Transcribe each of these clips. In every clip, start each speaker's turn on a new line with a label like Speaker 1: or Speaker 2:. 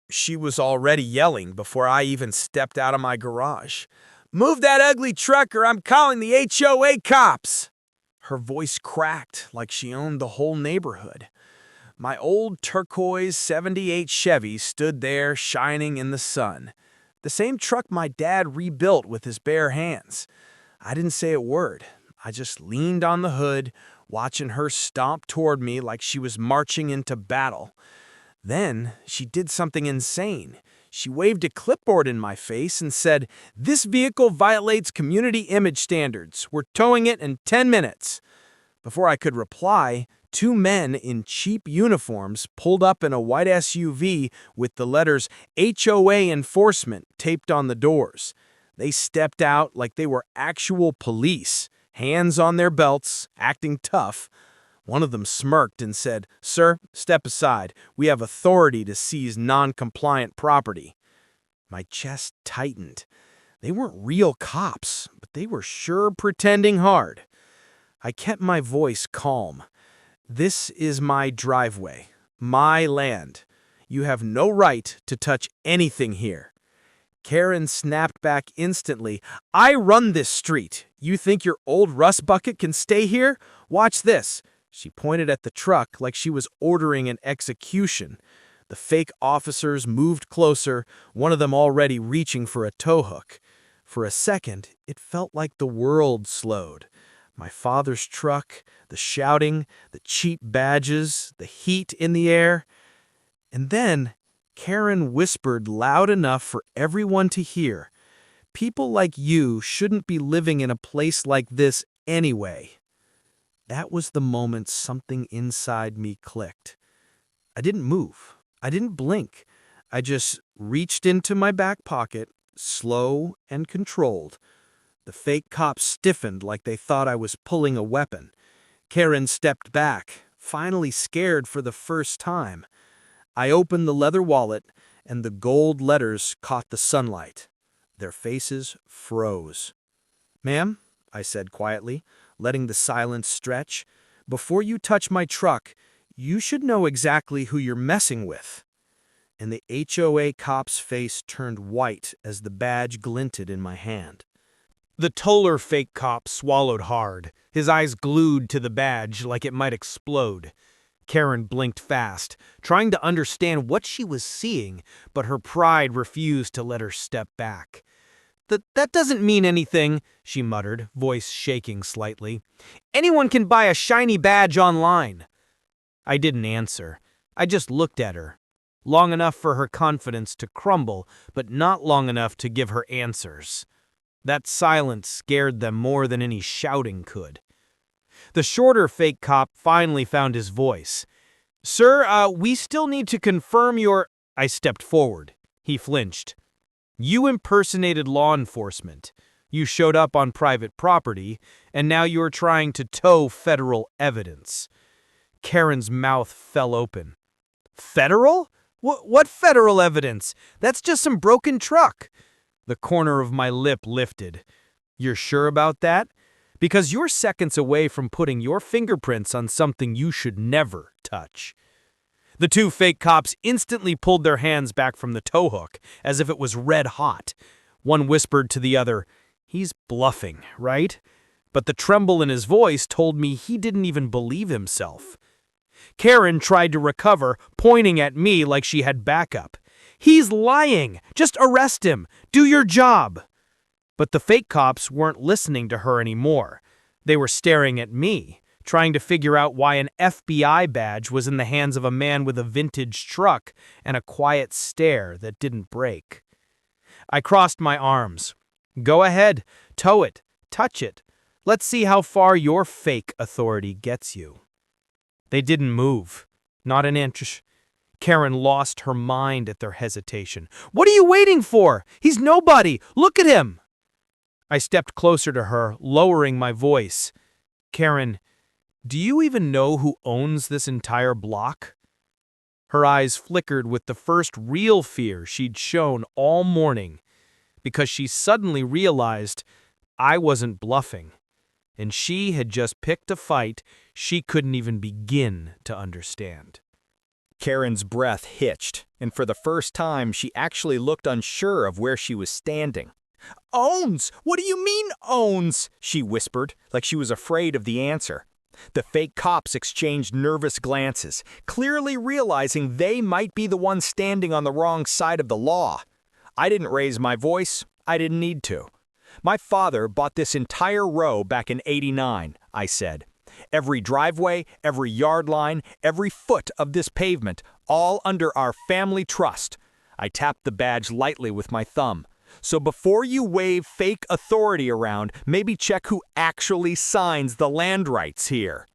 Speaker 1: She was already yelling before I even stepped out of my garage. "Move that ugly truck or I'm calling the HOA cops!" Her voice cracked like she owned the whole neighborhood. My old turquoise '78 Chevy stood there shining in the sun. The same truck my dad rebuilt with his bare hands. I didn't say a word. I just leaned on the hood, watching her stomp toward me like she was marching into battle. Then she did something insane. She waved a clipboard in my face and said, "This vehicle violates community image standards. We're towing it in 10 minutes." Before I could reply, two men in cheap uniforms pulled up in a white SUV with the letters HOA Enforcement taped on the doors. They stepped out like they were actual police, hands on their belts, acting tough. One of them smirked and said, "Sir, step aside. We have authority to seize non-compliant property." My chest tightened. They weren't real cops, but they were sure pretending hard. I kept my voice calm. "This is my driveway, my land. You have no right to touch anything here." Karen snapped back instantly. "I run this street. You think your old rust bucket can stay here? Watch this." She pointed at the truck like she was ordering an execution. The fake officers moved closer, one of them already reaching for a tow hook. For a second, it felt like the world slowed. My father's truck, the shouting, the cheap badges, the heat in the air. And then Karen whispered loud enough for everyone to hear, "People like you shouldn't be living in a place like this anyway." That was the moment something inside me clicked. I didn't move. I didn't blink. I just reached into my back pocket, slow and controlled. The fake cops stiffened like they thought I was pulling a weapon. Karen stepped back, finally scared for the first time. I opened the leather wallet, and the gold letters caught the sunlight. Their faces froze. "Ma'am," I said quietly, letting the silence stretch, "before you touch my truck, you should know exactly who you're messing with." And the HOA cop's face turned white as the badge glinted in my hand. The Toller fake cop swallowed hard, his eyes glued to the badge like it might explode. Karen blinked fast, trying to understand what she was seeing, but her pride refused to let her step back. That doesn't mean anything," she muttered, voice shaking slightly. "Anyone can buy a shiny badge online." I didn't answer. I just looked at her. Long enough for her confidence to crumble, but not long enough to give her answers. That silence scared them more than any shouting could. The shorter fake cop finally found his voice. "Sir, we still need to confirm your—" I stepped forward. He flinched. "You impersonated law enforcement. You showed up on private property, and now you're trying to tow federal evidence." Karen's mouth fell open. "Federal? What federal evidence? That's just some broken truck." The corner of my lip lifted. "You're sure about that? Because you're seconds away from putting your fingerprints on something you should never touch." The two fake cops instantly pulled their hands back from the tow hook, as if it was red hot. One whispered to the other, "He's bluffing, right?" But the tremble in his voice told me he didn't even believe himself. Karen tried to recover, pointing at me like she had backup. "He's lying! Just arrest him! Do your job!" But the fake cops weren't listening to her anymore. They were staring at me, trying to figure out why an FBI badge was in the hands of a man with a vintage truck and a quiet stare that didn't break. I crossed my arms. "Go ahead, tow it, touch it. Let's see how far your fake authority gets you." They didn't move, not an inch. Karen lost her mind at their hesitation. "What are you waiting for? He's nobody. Look at him." I stepped closer to her, lowering my voice. "Karen, do you even know who owns this entire block?" Her eyes flickered with the first real fear she'd shown all morning, because she suddenly realized I wasn't bluffing, and she had just picked a fight she couldn't even begin to understand.
Speaker 2: Karen's breath hitched, and for the first time she actually looked unsure of where she was standing. "Owns? What do you mean, owns?" she whispered, like she was afraid of the answer. The fake cops exchanged nervous glances, clearly realizing they might be the ones standing on the wrong side of the law. I didn't raise my voice. I didn't need to. "My father bought this entire row back in '89, I said. "Every driveway, every yard line, every foot of this pavement, all under our family trust." I tapped the badge lightly with my thumb. "So before you wave fake authority around, maybe check who actually signs the land rights here."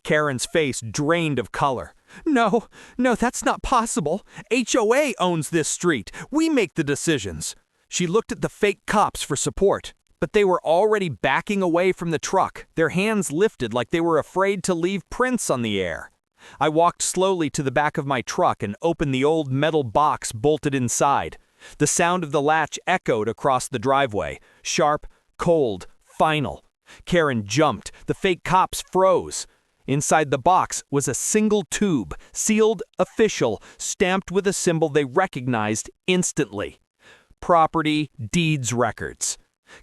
Speaker 2: Karen's face drained of color. No, that's not possible. HOA owns this street. We make the decisions." She looked at the fake cops for support, but they were already backing away from the truck, their hands lifted like they were afraid to leave prints on the air. I walked slowly to the back of my truck and opened the old metal box bolted inside. The sound of the latch echoed across the driveway, sharp, cold, final. Karen jumped. The fake cops froze. Inside the box was a single tube, sealed, official, stamped with a symbol they recognized instantly. Property Deeds Records.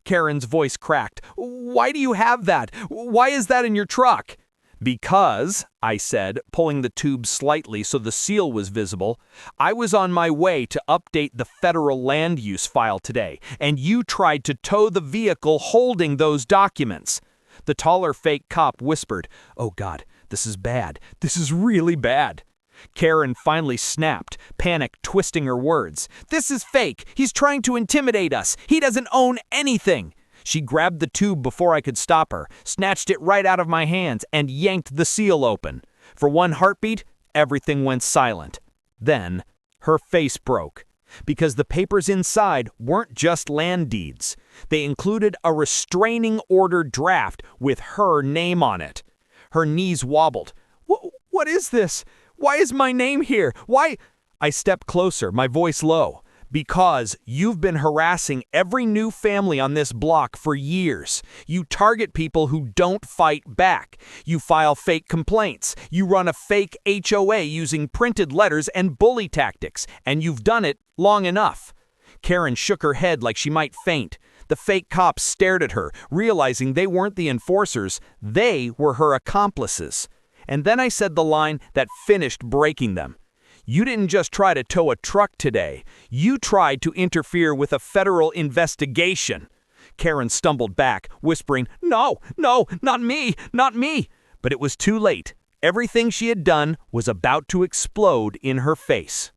Speaker 2: Karen's voice cracked. "Why do you have that? Why is that in your truck?" "Because," I said, pulling the tube slightly so the seal was visible, "I was on my way to update the federal land use file today, and you tried to tow the vehicle holding those documents." The taller fake cop whispered, "Oh God, this is bad. This is really bad." Karen finally snapped, panic twisting her words. "This is fake. He's trying to intimidate us. He doesn't own anything." She grabbed the tube before I could stop her, snatched it right out of my hands, and yanked the seal open. For one heartbeat, everything went silent. Then, her face broke. Because the papers inside weren't just land deeds. They included a restraining order draft with her name on it. Her knees wobbled. What is this? Why is my name here? Why?" I stepped closer, my voice low. "Because you've been harassing every new family on this block for years. You target people who don't fight back. You file fake complaints. You run a fake HOA using printed letters and bully tactics. And you've done it long enough." Karen shook her head like she might faint. The fake cops stared at her, realizing they weren't the enforcers. They were her accomplices. And then I said the line that finished breaking them. "You didn't just try to tow a truck today. You tried to interfere with a federal investigation." Karen stumbled back, whispering, No, not me, not me." But it was too late. Everything she had done was about to explode in her face.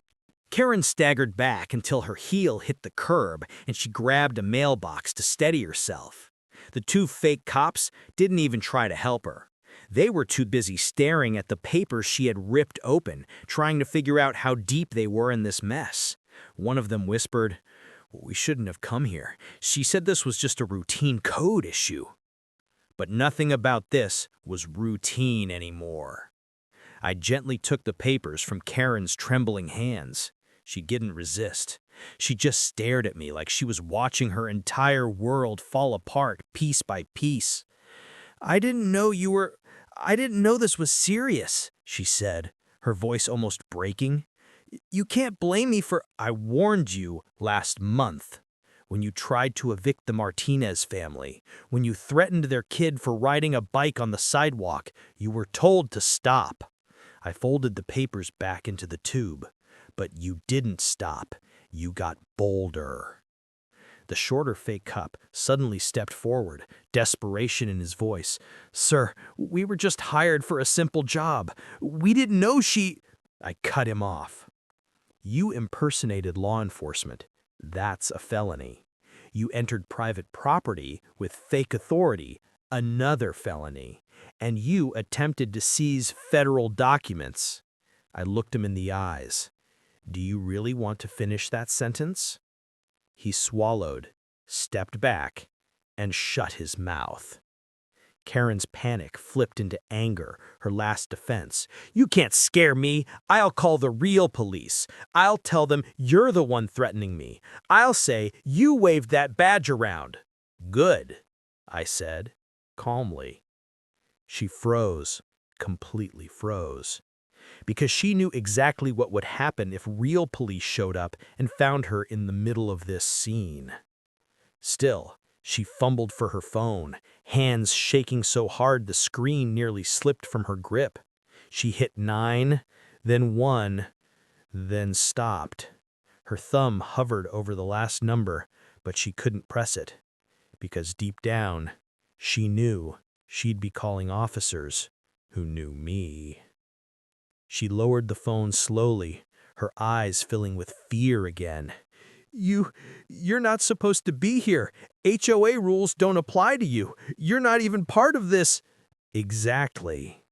Speaker 1: Karen staggered back until her heel hit the curb and she grabbed a mailbox to steady herself. The two fake cops didn't even try to help her. They were too busy staring at the papers she had ripped open, trying to figure out how deep they were in this mess. One of them whispered, "We shouldn't have come here. She said this was just a routine code issue." But nothing about this was routine anymore. I gently took the papers from Karen's trembling hands. She didn't resist. She just stared at me like she was watching her entire world fall apart piece by piece. I didn't know this was serious," she said, her voice almost breaking. "You can't blame me for—" "I warned you last month when you tried to evict the Martinez family, when you threatened their kid for riding a bike on the sidewalk. You were told to stop." I folded the papers back into the tube. "But you didn't stop. You got bolder." The shorter fake cop suddenly stepped forward, desperation in his voice. "Sir, we were just hired for a simple job. We didn't know she—" I cut him off. "You impersonated law enforcement. That's a felony. You entered private property with fake authority, another felony. And you attempted to seize federal documents." I looked him in the eyes. "Do you really want to finish that sentence?" He swallowed, stepped back, and shut his mouth. Karen's panic flipped into anger, her last defense. "You can't scare me. I'll call the real police. I'll tell them you're the one threatening me. I'll say you waved that badge around." "Good," I said, calmly. She froze, completely froze. because she knew exactly what would happen if real police showed up and found her in the middle of this scene. Still, she fumbled for her phone, hands shaking so hard the screen nearly slipped from her grip. She hit 9, then 1, then stopped. Her thumb hovered over the last number, but she couldn't press it, because deep down, she knew she'd be calling officers who knew me. She lowered the phone slowly, her eyes filling with fear again. You're not supposed to be here. HOA rules don't apply to you. You're not even part of this. Exactly.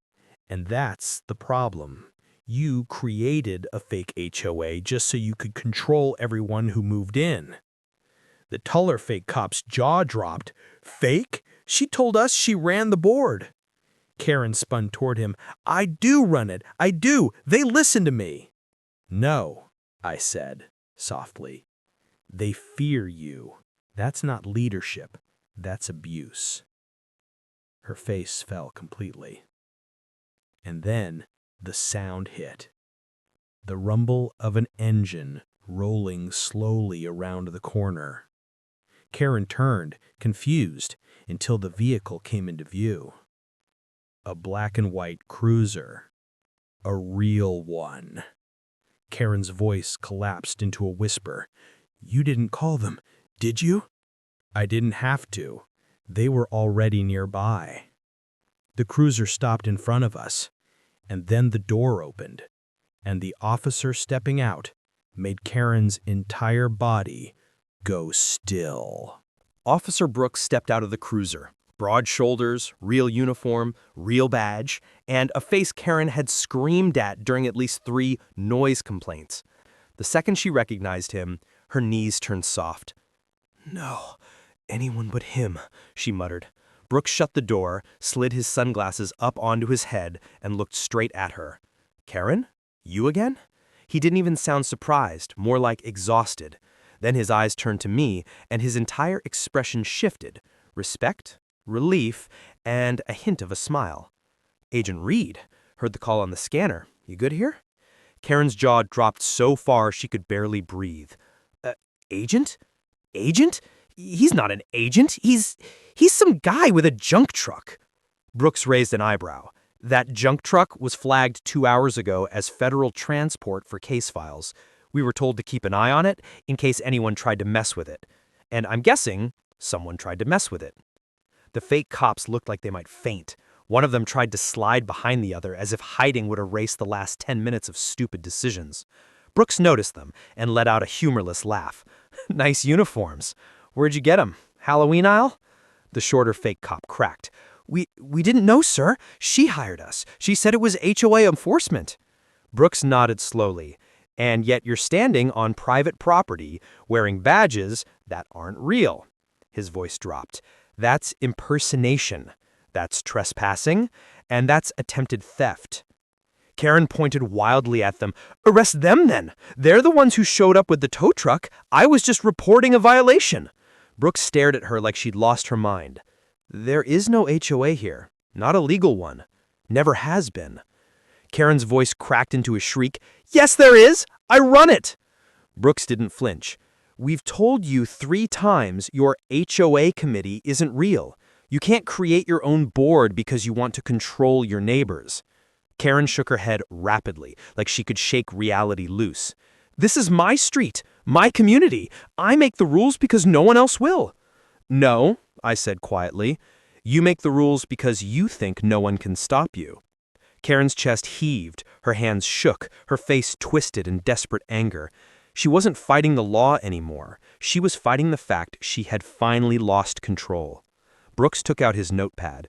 Speaker 1: And that's the problem. You created a fake HOA just so you could control everyone who moved in. The taller fake cop's jaw dropped. Fake? She told us she ran the board. Karen spun toward him. I do run it. I do. They listen to me. No, I said, softly. They fear you. That's not leadership. That's abuse. Her face fell completely. And then the sound hit. The rumble of an engine rolling slowly around the corner. Karen turned, confused, until the vehicle came into view. A black and white cruiser. A real one. Karen's voice collapsed into a whisper. You didn't call them, did you? I didn't have to. They were already nearby. The cruiser stopped in front of us, and then the door opened, and the officer stepping out made Karen's entire body go still.
Speaker 2: Officer Brooks stepped out of the cruiser. Broad shoulders, real uniform, real badge, and a face Karen had screamed at during at least 3 noise complaints. The second she recognized him, her knees turned soft. No, anyone but him, she muttered. Brooks shut the door, slid his sunglasses up onto his head, and looked straight at her. Karen? You again? He didn't even sound surprised, more like exhausted. Then his eyes turned to me, and his entire expression shifted. Respect, relief, and a hint of a smile. Agent Reed, heard the call on the scanner. You good here? Karen's jaw dropped so far she could barely breathe. Agent? Agent? He's not an agent. He's some guy with a junk truck. Brooks raised an eyebrow. That junk truck was flagged 2 hours ago as federal transport for case files. We were told to keep an eye on it in case anyone tried to mess with it. And I'm guessing someone tried to mess with it. The fake cops looked like they might faint. One of them tried to slide behind the other as if hiding would erase the last 10 minutes of stupid decisions. Brooks noticed them and let out a humorless laugh. Nice uniforms. Where'd you get them? Halloween aisle? The shorter fake cop cracked. We didn't know, sir. She hired us. She said it was HOA enforcement. Brooks nodded slowly. And yet you're standing on private property, wearing badges that aren't real. His voice dropped. That's impersonation. That's trespassing. And that's attempted theft. Karen pointed wildly at them. Arrest them then. They're the ones who showed up with the tow truck. I was just reporting a violation. Brooks stared at her like she'd lost her mind. There is no HOA here. Not a legal one. Never has been. Karen's voice cracked into a shriek. Yes, there is! I run it! Brooks didn't flinch. We've told you 3 times your HOA committee isn't real. You can't create your own board because you want to control your neighbors. Karen shook her head rapidly, like she could shake reality loose. This is my street, my community. I make the rules because no one else will. No, I said quietly. You make the rules because you think no one can stop you. Karen's chest heaved, her hands shook, her face twisted in desperate anger. She wasn't fighting the law anymore. She was fighting the fact she had finally lost control. Brooks took out his notepad.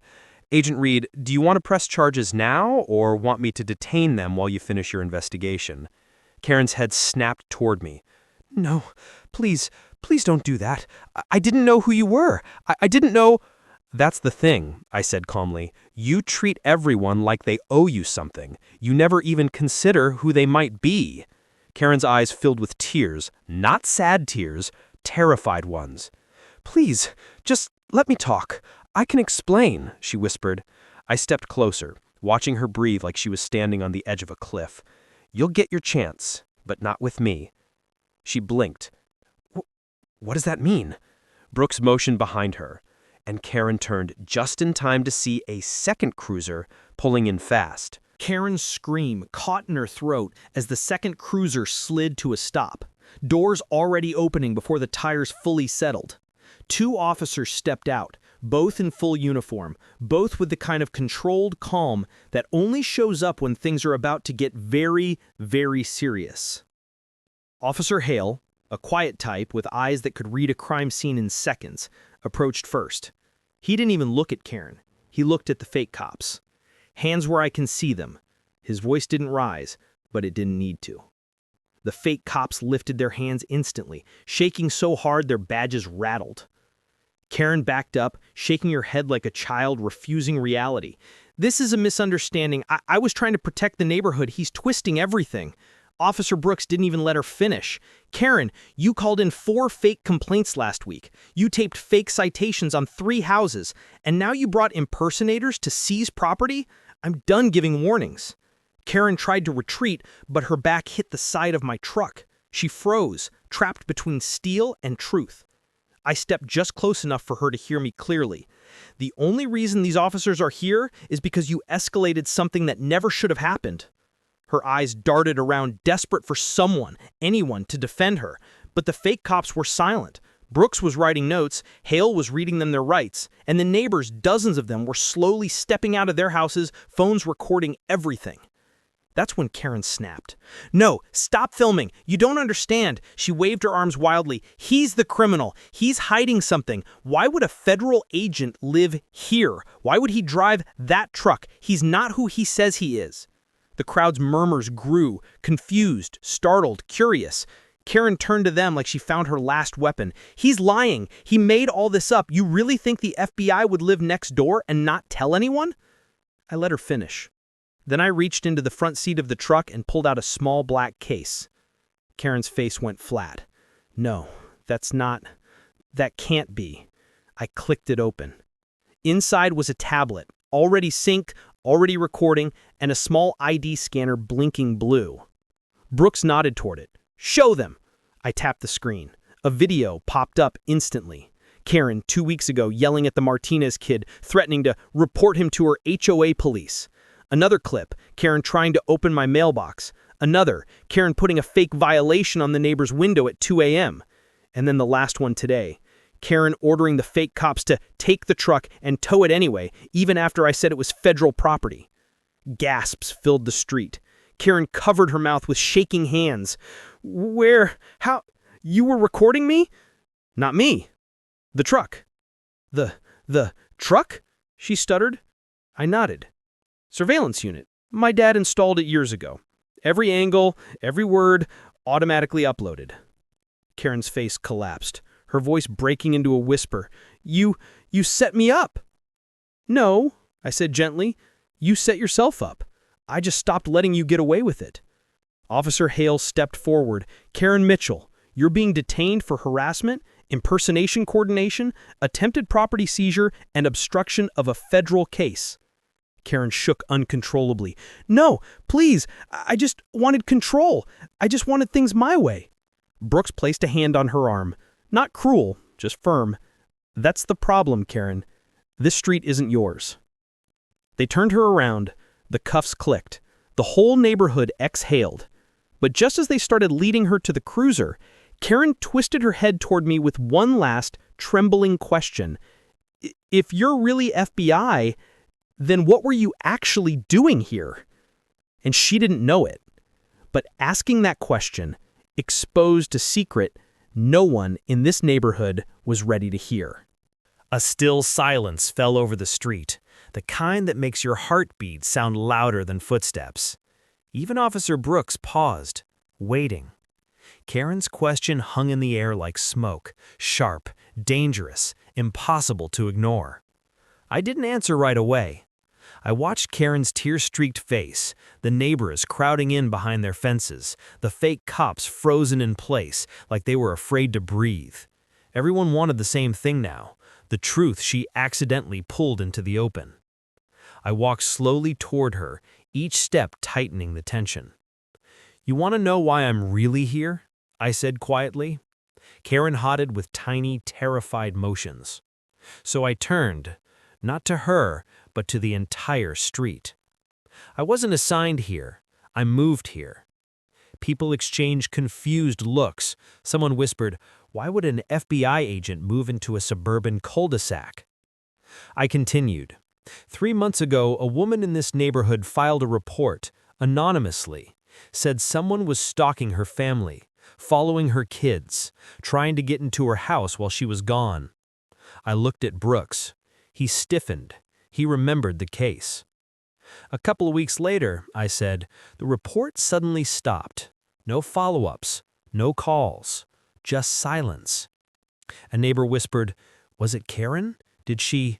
Speaker 2: Agent Reed, do you want to press charges now or want me to detain them while you finish your investigation? Karen's head snapped toward me. No, please don't do that. I didn't know who you were. I didn't know. That's the thing, I said calmly. You treat everyone like they owe you something. You never even consider who they might be. Karen's eyes filled with tears, not sad tears, terrified ones. Please, just let me talk. I can explain, she whispered. I stepped closer.
Speaker 3: watching her breathe like she was standing on the edge of a cliff. "You'll get your chance, but not with me." She blinked. What does that mean?" Brooks motioned behind her, and Karen turned just in time to see a second cruiser pulling in fast.
Speaker 2: Karen's scream caught in her throat as the second cruiser slid to a stop, doors already opening before the tires fully settled. Two officers stepped out, both in full uniform, both with the kind of controlled calm that only shows up when things are about to get very, very serious. Officer Hale, a quiet type with eyes that could read a crime scene in seconds, approached first. He didn't even look at Karen. He looked at the fake cops. "Hands where I can see them." His voice didn't rise, but it didn't need to. The fake cops lifted their hands instantly, shaking so hard their badges rattled. Karen backed up, shaking her head like a child refusing reality. "This is a misunderstanding. I was trying to protect the neighborhood. He's twisting everything." Officer Brooks didn't even let her finish. "Karen, you called in 4 fake complaints last week. You taped fake citations on 3 houses, and now you brought impersonators to seize property? I'm done giving warnings." Karen tried to retreat, but her back hit the side of my truck. She froze, trapped between steel and truth. I stepped just close enough for her to hear me clearly. "The only reason these officers are here is because you escalated something that never should have happened." Her eyes darted around, desperate for someone, anyone, to defend her. But the fake cops were silent. Brooks was writing notes, Hale was reading them their rights, and the neighbors, dozens of them, were slowly stepping out of their houses, phones recording everything. That's when Karen snapped. "No, stop filming. You don't understand." She waved her arms wildly. "He's the criminal. He's hiding something. Why would a federal agent live here? Why would he drive that truck? He's not who he says he is." The crowd's murmurs grew, confused, startled, curious. Karen turned to them like she found her last weapon. "He's lying. He made all this up. You really think the FBI would live next door and not tell anyone?" I let her finish. Then I reached into the front seat of the truck and pulled out a small black case. Karen's face went flat. "No, that can't be." I clicked it open. Inside was a tablet, already synced, already recording, and a small ID scanner blinking blue. Brooks nodded toward it. "Show them." I tapped the screen. A video popped up instantly. Karen, 2 weeks ago, yelling at the Martinez kid, threatening to report him to her HOA police. Another clip, Karen trying to open my mailbox. Another, Karen putting a fake violation on the neighbor's window at 2 a.m. And then the last one today. Karen ordering the fake cops to take the truck and tow it anyway, even after I said it was federal property. Gasps filled the street. Karen covered her mouth with shaking hands. "Where? How? You were recording me?" "Not me. The truck." The truck?" she stuttered. I nodded. "Surveillance unit. My dad installed it years ago. Every angle, every word, automatically uploaded." Karen's face collapsed, her voice breaking into a whisper. You set me up." "No," I said gently. "You set yourself up. I just stopped letting you get away with it." Officer Hale stepped forward. "Karen Mitchell, you're being detained for harassment, impersonation coordination, attempted property seizure, and obstruction of a federal case." Karen shook uncontrollably. "No, please, I just wanted control. I just wanted things my way." Brooks placed a hand on her arm. Not cruel, just firm. "That's the problem, Karen. This street isn't yours." They turned her around. The cuffs clicked. The whole neighborhood exhaled. But just as they started leading her to the cruiser, Karen twisted her head toward me with one last, trembling question. "If you're really FBI, then what were you actually doing here?" And she didn't know it. But asking that question exposed a secret no one in this neighborhood was ready to hear.
Speaker 1: A still silence fell over the street, the kind that makes your heartbeat sound louder than footsteps. Even Officer Brooks paused, waiting. Karen's question hung in the air like smoke, sharp, dangerous, impossible to ignore. I didn't answer right away. I watched Karen's tear-streaked face, the neighbors crowding in behind their fences, the fake cops frozen in place like they were afraid to breathe. Everyone wanted the same thing now, the truth she accidentally pulled into the open.
Speaker 3: I walked slowly toward her, each step tightening the tension. "You want to know why I'm really here?" I said quietly. Karen nodded with tiny, terrified motions. So I turned, not to her, but to the entire street. I wasn't assigned here. I moved here. People exchanged confused looks. Someone whispered, "Why would an FBI agent move into a suburban cul-de-sac?" I continued. 3 months ago, a woman in this neighborhood filed a report, anonymously, said someone was stalking her family, following her kids, trying to get into her house while she was gone. I looked at Brooks. He stiffened. He remembered the case. A couple of weeks later, I said, the report suddenly stopped. No follow-ups, no calls, just silence. A neighbor whispered, "Was it Karen? Did she—"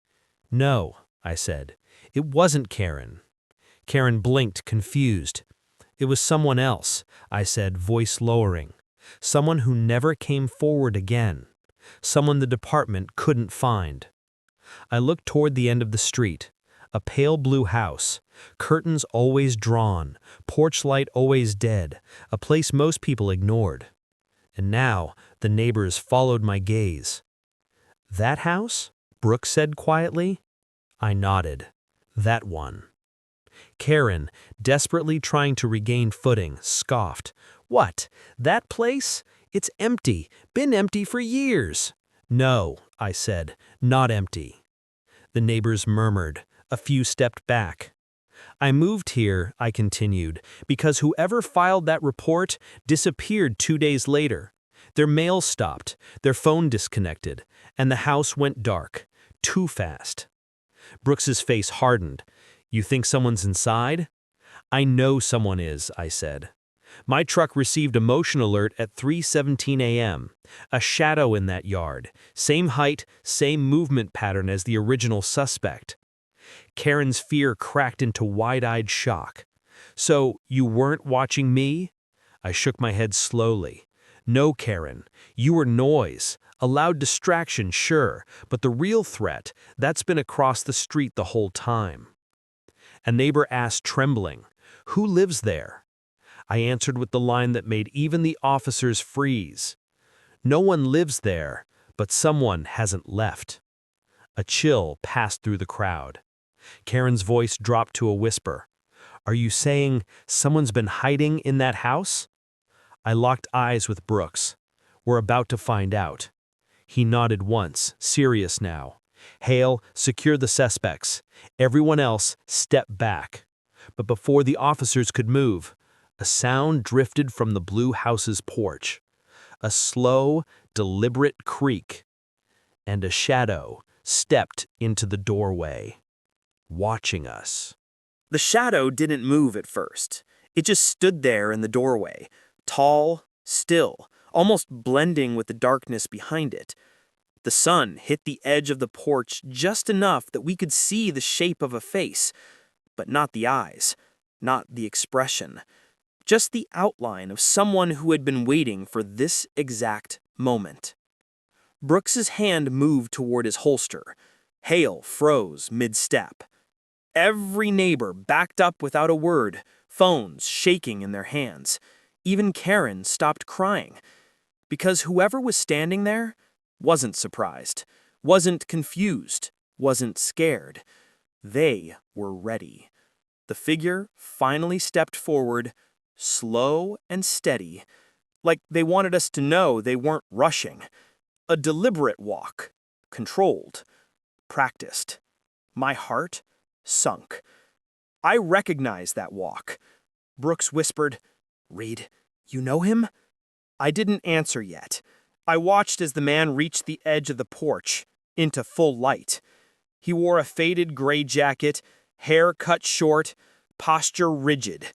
Speaker 3: "No," I said. "It wasn't Karen." Karen blinked, confused. "It was someone else," I said, voice lowering. "Someone who never came forward again. Someone the department couldn't find." I looked toward the end of the street. A pale blue house, curtains always drawn, porch light always dead, a place most people ignored. And now the neighbors followed my gaze. "That house?" Brooks said quietly. I nodded. "That one." Karen, desperately trying to regain footing, scoffed. "What? That place? It's empty. Been empty for years." "No," I said, "not empty." The neighbors murmured. A few stepped back. "I moved here," I continued, "because whoever filed that report disappeared 2 days later. Their mail stopped, their phone disconnected, and the house went dark. Too fast." Brooks's face hardened. "You think someone's inside?" "I know someone is," I said. "My truck received a motion alert at 3:17 a.m. A shadow in that yard. Same height, same movement pattern as the original suspect." Karen's fear cracked into wide-eyed shock. "So, you weren't watching me?" I shook my head slowly. "No, Karen. You were noise. A loud distraction, sure, but the real threat, that's been across the street the whole time." A neighbor asked, trembling, "Who lives there?" I answered with the line that made even the officers freeze. "No one lives there, but someone hasn't left." A chill passed through the crowd. Karen's voice dropped to a whisper. "Are you saying someone's been hiding in that house?" I locked eyes with Brooks. "We're about to find out." He nodded once, serious now. "Hale, secure the suspects. Everyone else, step back." But before the officers could move, a sound drifted from the blue house's porch. A slow, deliberate creak. And a shadow stepped into the doorway, watching us. The shadow didn't move at first. It just stood there in the doorway, tall, still, almost blending with the darkness behind it. The sun hit the edge of the porch just enough that we could see the shape of a face, but not the eyes, not the expression, just the outline of someone who had been waiting for this exact moment. Brooks's hand moved toward his holster. Hale froze mid-step. Every neighbor backed up without a word, phones shaking in their hands. Even Karen stopped crying. Because whoever was standing there wasn't surprised, wasn't confused, wasn't scared. They were ready. The figure finally stepped forward, slow and steady, like they wanted us to know they weren't rushing. A deliberate walk, controlled, practiced. My heart sunk. I recognized that walk. Brooks whispered, "Reed, you know him?" I didn't answer yet. I watched as the man reached the edge of the porch, into full light. He wore a faded gray jacket, hair cut short, posture rigid.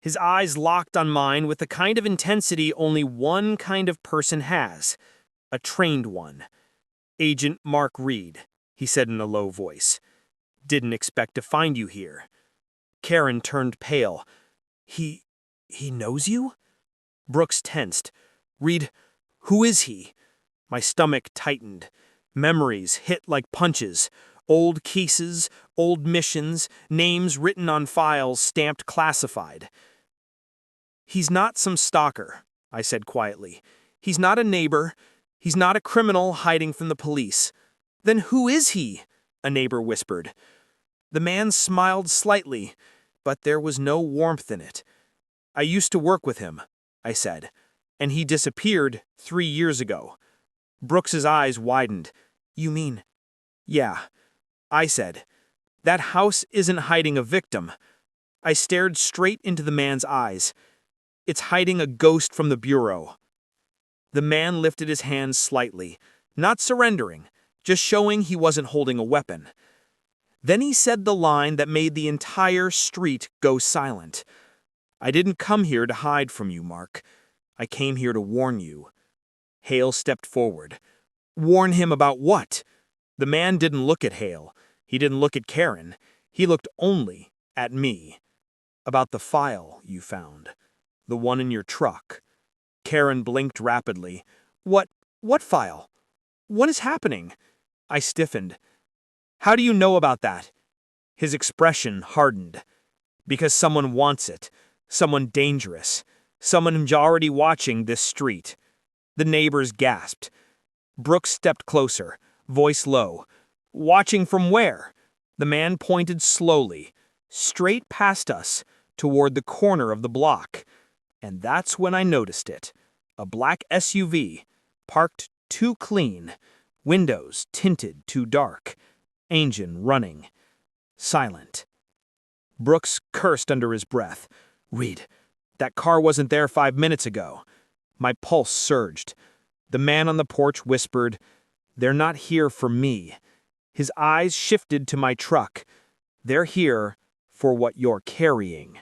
Speaker 3: His eyes locked on mine with the kind of intensity only one kind of person has, a trained one. "Agent Mark Reed," he said in a low voice. "Didn't expect to find you here." Karen turned pale. He knows you?" Brooks tensed. "Reed, who is he?" My stomach tightened. Memories hit like punches. Old cases,
Speaker 1: Old missions, names written on files stamped classified. He's not some stalker, I said quietly. He's not a neighbor. He's not a criminal hiding from the police. Then who is he? A neighbor whispered. The man smiled slightly, but there was no warmth in it. I used to work with him, I said, and he disappeared 3 years ago. Brooks's eyes widened. You mean? Yeah, I said. That house isn't hiding a victim. I stared straight into the man's eyes. It's hiding a ghost from the bureau. The man lifted his hand slightly, not surrendering, just showing he wasn't holding a weapon. Then he said the line that made the entire street go silent. I didn't come here to hide from you, Mark. I came here to warn you. Hale stepped forward. Warn him about what? The man didn't look at Hale. He didn't look at Karen. He looked only at me. About the file you found. The one in your truck. Karen blinked rapidly. What file? What is happening? I stiffened. How do you know about that? His expression hardened. Because someone wants it. Someone dangerous. Someone who's already watching this street. The neighbors gasped. Brooks stepped closer, voice low. Watching from where? The man pointed slowly, straight past us, toward the corner of the block. And that's when I noticed it. A black SUV, parked too clean, windows tinted too dark, engine running, silent. Brooks cursed under his breath. Reed, that car wasn't there 5 minutes ago. My pulse surged. The man on the porch whispered, They're not here for me. His eyes shifted to my truck. They're here for what you're carrying.